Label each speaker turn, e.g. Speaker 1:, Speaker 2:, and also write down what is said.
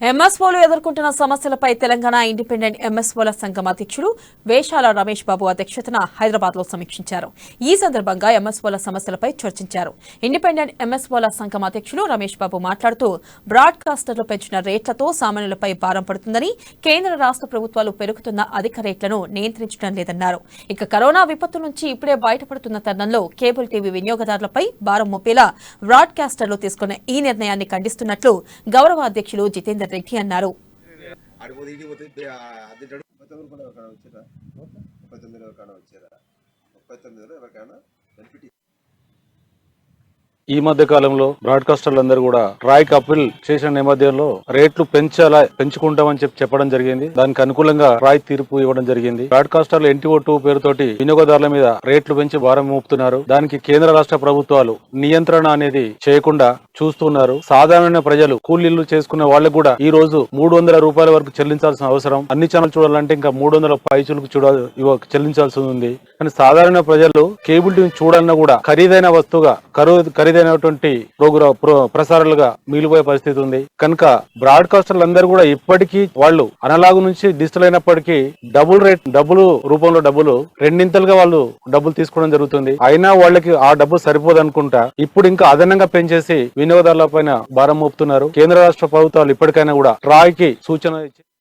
Speaker 1: ఎంఎస్ఓలు ఎదుర్కొంటున్న సమస్యలపై తెలంగాణ ఇండిపెండెంట్ ఎంఎస్ఓల సంఘం అధ్యక్షుడు వేషాల రమేష్ బాబు అధ్యక్షతన హైదరాబాద్ లో సమీక్షించారు. ఈ సందర్భంగా ఎంఎస్ఓల సమస్యలపై చర్చించారు. ఇండిపెండెంట్ ఎంఎస్ఓల సంఘం అధ్యక్షుడు రమేష్ బాబు మాట్లాడుతూ బ్రాడ్కాస్టర్లు పెంచిన రేట్లతో సామాన్యులపై భారం పడుతుందని, కేంద్ర రాష్ట్ర ప్రభుత్వాలు పెరుగుతున్న అధిక రేట్లను నియంత్రించడం లేదన్నారు. ఇక కరోనా విపత్తు నుంచి ఇప్పుడే బయటపడుతున్న తరుణంలో కేబుల్ టీవీ వినియోగదారులపై భారం మోపేలా బ్రాడ్కాస్టర్లు తీసుకున్న ఈ నిర్ణయాన్ని ఖండిస్తున్నట్లు గౌరవ అధ్యక్షులు జితేందర్ రెడ్డి అన్నారు.
Speaker 2: ఈ మధ్య కాలంలో బ్రాడ్కాస్టర్లందరూ కూడా ట్రాయ్కి అప్పీల్ చేసిన నేపథ్యంలో రేట్లు పెంచుకుంటామని చెప్పడం జరిగింది. దానికి అనుకూలంగా ట్రాయ్ తీర్పు ఇవ్వడం జరిగింది. బ్రాడ్కాస్టర్లు NTO2 పేరుతోటి వినియోగదారుల మీద రేట్లు పెంచి భారం మోపుతున్నారు. దానికి కేంద్ర రాష్ట్ర ప్రభుత్వాలు నియంత్రణ అనేది చేయకుండా చూస్తున్నారు. సాధారణ ప్రజలు కూలీలు చేసుకునే వాళ్ళకు కూడా ఈ రోజు 300 రూపాయల వరకు చెల్లించాల్సిన అవసరం. అన్ని ఛానల్ చూడాలంటే ఇంకా 300 పైచులకు చెల్లించాల్సి ఉంది. కానీ సాధారణ ప్రజలు కేబుల్ టీవీ చూడాలన్నా కూడా ఖరీదైన వస్తువుగా ఖరీదైనటువంటి ప్రసారాలుగా మిగిలిపోయే పరిస్థితి ఉంది. కనుక బ్రాడ్కాస్టర్లు అందరూ కూడా ఇప్పటికీ వాళ్ళు అనలాగ్ నుంచి డిజిటల్ అయినప్పటికీ డబ్బులు రూపంలో రెండింతలుగా వాళ్ళు డబ్బులు తీసుకోవడం జరుగుతుంది. అయినా వాళ్ళకి ఆ డబ్బు సరిపోదు అనుకుంటా ఇప్పుడు ఇంకా అదనంగా పెంచేసి వినియోగదారుల పైన భారం మోపుతున్నారు. కేంద్ర రాష్ట్ర ప్రభుత్వాలు ఇప్పటికైనా కూడా ట్రాయ్కి సూచన ఇచ్చి